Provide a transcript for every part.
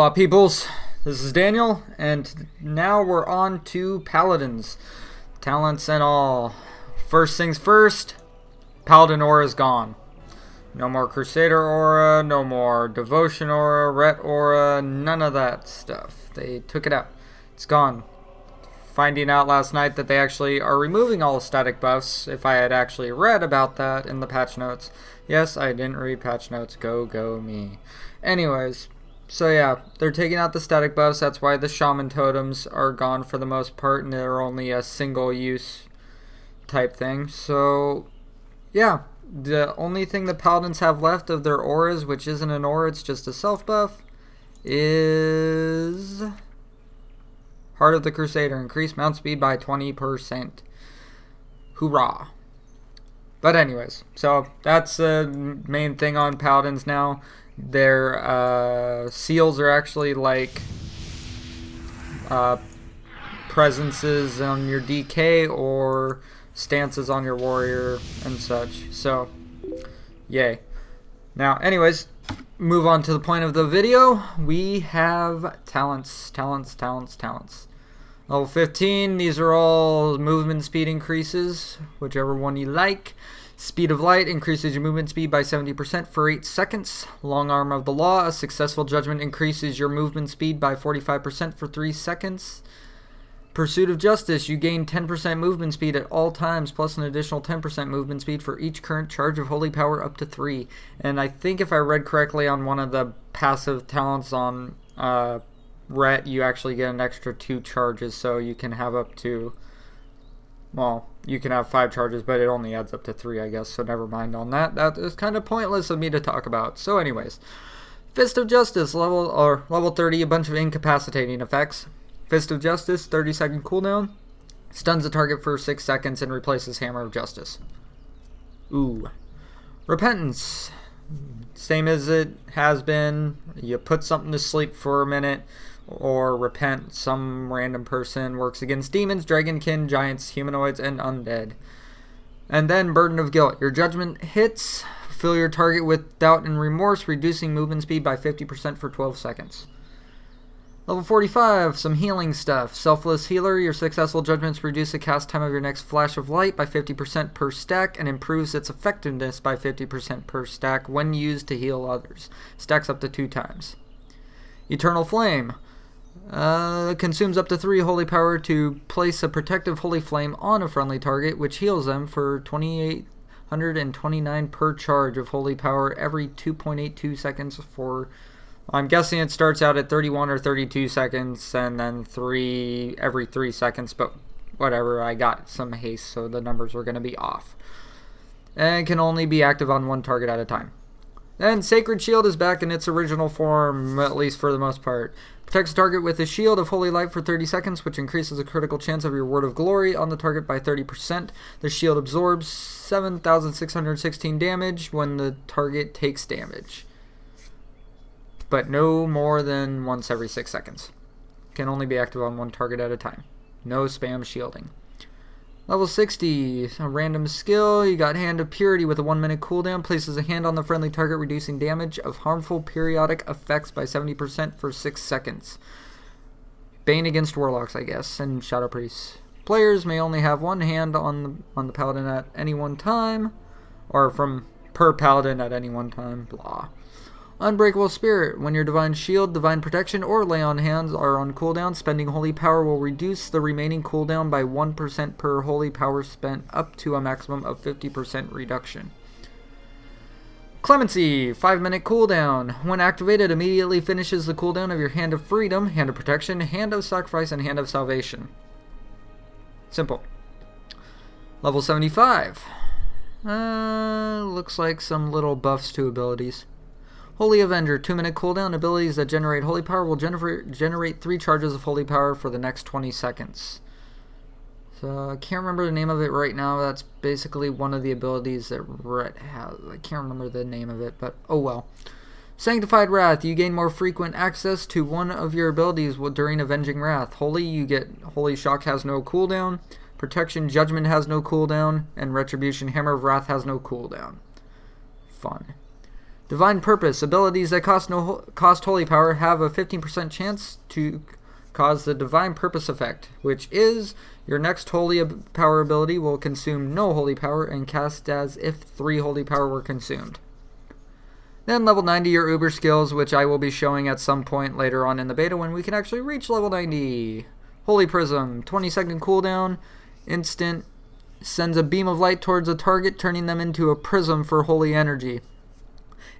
Hola peoples, this is Daniel, and now we're on to Paladins. Talents and all. First things first, Paladin aura is gone. No more Crusader aura, no more Devotion aura, Ret aura, none of that stuff. They took it out. It's gone. Finding out last night that they actually are removing all static buffs, if I had actually read about that in the patch notes. Yes, I didn't read patch notes, go me. Anyways, so yeah, they're taking out the static buffs. That's why the shaman totems are gone for the most part, and they're only a single use type thing. So yeah, the only thing the paladins have left of their auras, which isn't an aura, it's just a self buff, is Heart of the Crusader. Increase mount speed by 20%. Hoorah. But anyways, so that's the main thing on paladins now. Their seals are actually like presences on your DK or stances on your warrior and such. So yay. Now anyways, move on to the point of the video. We have talents. Level 15, these are all movement speed increases, whichever one you like. Speed of Light increases your movement speed by 70% for 8 seconds. Long Arm of the Law, a successful judgment, increases your movement speed by 45% for 3 seconds. Pursuit of Justice, you gain 10% movement speed at all times, plus an additional 10% movement speed for each current charge of Holy Power up to 3. And I think if I read correctly on one of the passive talents on Ret, you actually get an extra 2 charges, so you can have up to, well, you can have 5 charges, but it only adds up to 3, I guess, so never mind on that. That is kind of pointless of me to talk about. So anyways, Fist of Justice, level 30, a bunch of incapacitating effects. Fist of Justice, 30-second cooldown, stuns the target for 6 seconds and replaces Hammer of Justice. Ooh. Repentance, same as it has been. You put something to sleep for a minute, or repent. Some random person works against demons, dragonkin, giants, humanoids, and undead. And then Burden of Guilt. Your judgment hits. Fill your target with doubt and remorse, reducing movement speed by 50% for 12 seconds. Level 45, some healing stuff. Selfless Healer. Your successful judgments reduce the cast time of your next flash of light by 50% per stack and improves its effectiveness by 50% per stack when used to heal others. Stacks up to 2 times. Eternal Flame. Consumes up to 3 holy power to place a protective holy flame on a friendly target, which heals them for 2,829 per charge of holy power every 2.82 seconds for, I'm guessing it starts out at 31 or 32 seconds and then 3 every 3 seconds, but whatever, I got some haste, so the numbers are going to be off. And can only be active on 1 target at a time. Then Sacred Shield is back in its original form, at least for the most part. Protects the target with a shield of holy light for 30 seconds, which increases the critical chance of your Word of Glory on the target by 30%. The shield absorbs 7,616 damage when the target takes damage, but no more than once every 6 seconds. Can only be active on 1 target at a time. No spam shielding. Level 60, a random skill. You got Hand of Purity with a 1-minute cooldown. Places a hand on the friendly target, reducing damage of harmful periodic effects by 70% for 6 seconds. Bane against Warlocks, I guess, and Shadow Priests. Players may only have 1 hand on the Paladin at any one time, or per Paladin at any one time, blah. Unbreakable Spirit. When your Divine Shield, Divine Protection, or Lay on Hands are on cooldown, spending Holy Power will reduce the remaining cooldown by 1% per Holy Power spent, up to a maximum of 50% reduction. Clemency. 5-minute cooldown. When activated, immediately finishes the cooldown of your Hand of Freedom, Hand of Protection, Hand of Sacrifice, and Hand of Salvation. Simple. Level 75. Looks like some little buffs to abilities. Holy Avenger, 2-minute cooldown. Abilities that generate holy power will generate 3 charges of holy power for the next 20 seconds. So I can't remember the name of it right now. That's basically one of the abilities that Ret has. I can't remember the name of it, but oh well. Sanctified Wrath, you gain more frequent access to one of your abilities during Avenging Wrath. Holy, you get Holy Shock has no cooldown. Protection Judgment has no cooldown. And Retribution Hammer of Wrath has no cooldown. Fun. Divine Purpose. Abilities that cost holy power have a 15% chance to cause the Divine Purpose effect, which is your next holy power ability will consume no holy power and cast as if 3 holy power were consumed. Then level 90, your Uber skills, which I will be showing at some point later on in the beta when we can actually reach level 90. Holy Prism, 20-second cooldown, instant, sends a beam of light towards a target, turning them into a prism for holy energy.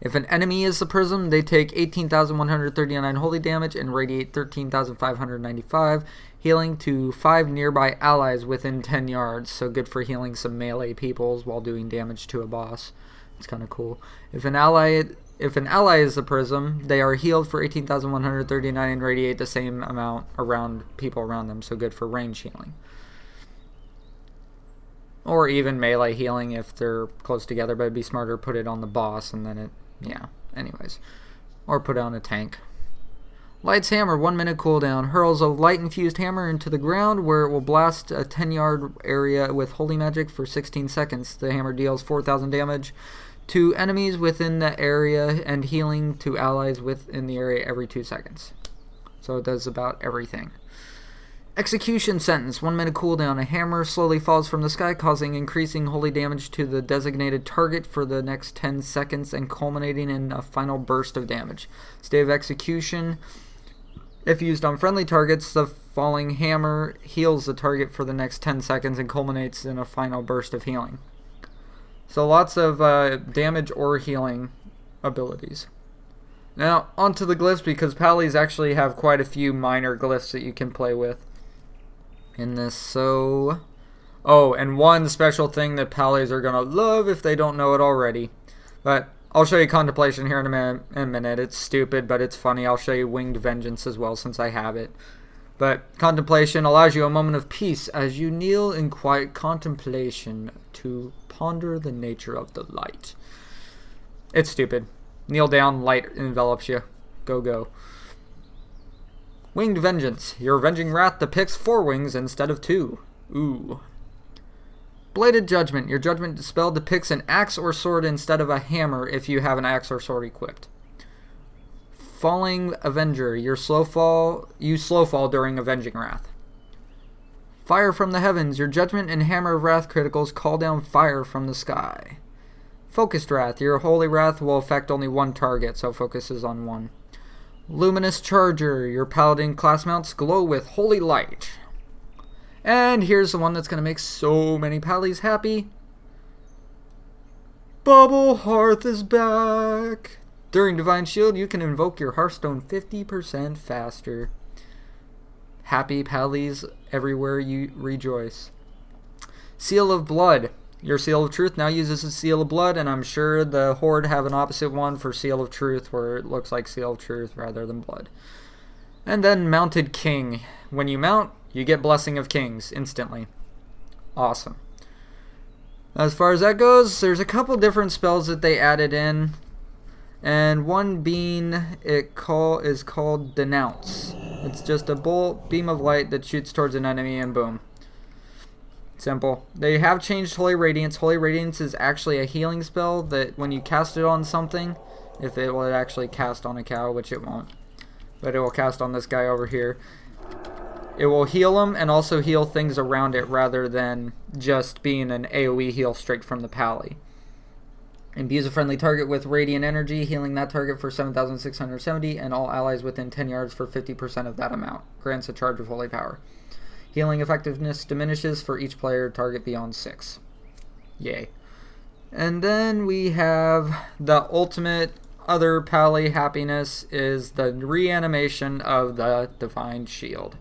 If an enemy is the prism, they take 18,139 holy damage and radiate 13,595, healing to 5 nearby allies within 10 yards. So good for healing some melee peoples while doing damage to a boss. It's kind of cool. If an ally is the prism, they are healed for 18,139 and radiate the same amount around people around them. So good for range healing. Or even melee healing if they're close together, but it'd be smarter to put it on the boss and then it, yeah, anyways. Or put it on a tank. Light's Hammer, 1 minute cooldown. Hurls a light-infused hammer into the ground where it will blast a 10-yard area with holy magic for 16 seconds. The hammer deals 4,000 damage to enemies within the area and healing to allies within the area every 2 seconds. So it does about everything. Execution Sentence, 1 minute cooldown. A hammer slowly falls from the sky, causing increasing holy damage to the designated target for the next 10 seconds and culminating in a final burst of damage. State of Execution. If used on friendly targets, the falling hammer heals the target for the next 10 seconds and culminates in a final burst of healing. So lots of damage or healing abilities. Now, onto the glyphs, because Palis actually have quite a few minor glyphs that you can play with in this. So, oh, and one special thing that Palis are going to love if they don't know it already. But I'll show you Contemplation here in a minute. It's stupid, but it's funny. I'll show you Winged Vengeance as well, since I have it. But Contemplation allows you a moment of peace as you kneel in quiet contemplation to ponder the nature of the light. It's stupid. Kneel down, light envelops you. Go, go. Winged Vengeance. Your avenging wrath depicts 4 wings instead of 2. Ooh. Bladed Judgment. Your judgment spell depicts an axe or sword instead of a hammer if you have an axe or sword equipped. Falling Avenger. You slow fall during avenging wrath. Fire from the Heavens. Your judgment and hammer of wrath criticals call down fire from the sky. Focused Wrath. Your holy wrath will affect only 1 target, so focuses on 1. Luminous Charger. Your paladin class mounts glow with holy light. And here's the one that's going to make so many Palis happy. Bubble Hearth is back. During Divine Shield, you can invoke your Hearthstone 50% faster. Happy Palis everywhere you rejoice. Seal of Blood. Your Seal of Truth now uses a Seal of Blood, and I'm sure the Horde have an opposite one for Seal of Truth, where it looks like Seal of Truth rather than blood. And then Mounted King. When you mount, you get Blessing of Kings instantly. Awesome. As far as that goes, there's a couple different spells that they added in, and one being is called Denounce. It's just a beam of light that shoots towards an enemy, and boom. Simple. They have changed Holy Radiance. Holy Radiance is actually a healing spell that when you cast it on something, if it will actually cast on a cow, which it won't, but it will cast on this guy over here, it will heal him and also heal things around it rather than just being an AoE heal straight from the Pally. Imbues a friendly target with radiant energy, healing that target for 7,670 and all allies within 10 yards for 50% of that amount. Grants a charge of holy power. Healing effectiveness diminishes for each player target beyond 6. Yay. And then we have the ultimate other Pally happiness is the reanimation of the Divine Shield.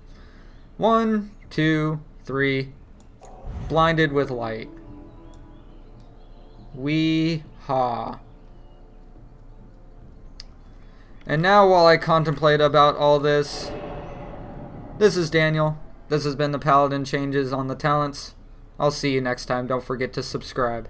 1, 2, 3. Blinded with light. Wee-haw. And now while I contemplate about all this, this is Daniel. This has been the Paladin Changes on the talents. I'll see you next time. Don't forget to subscribe.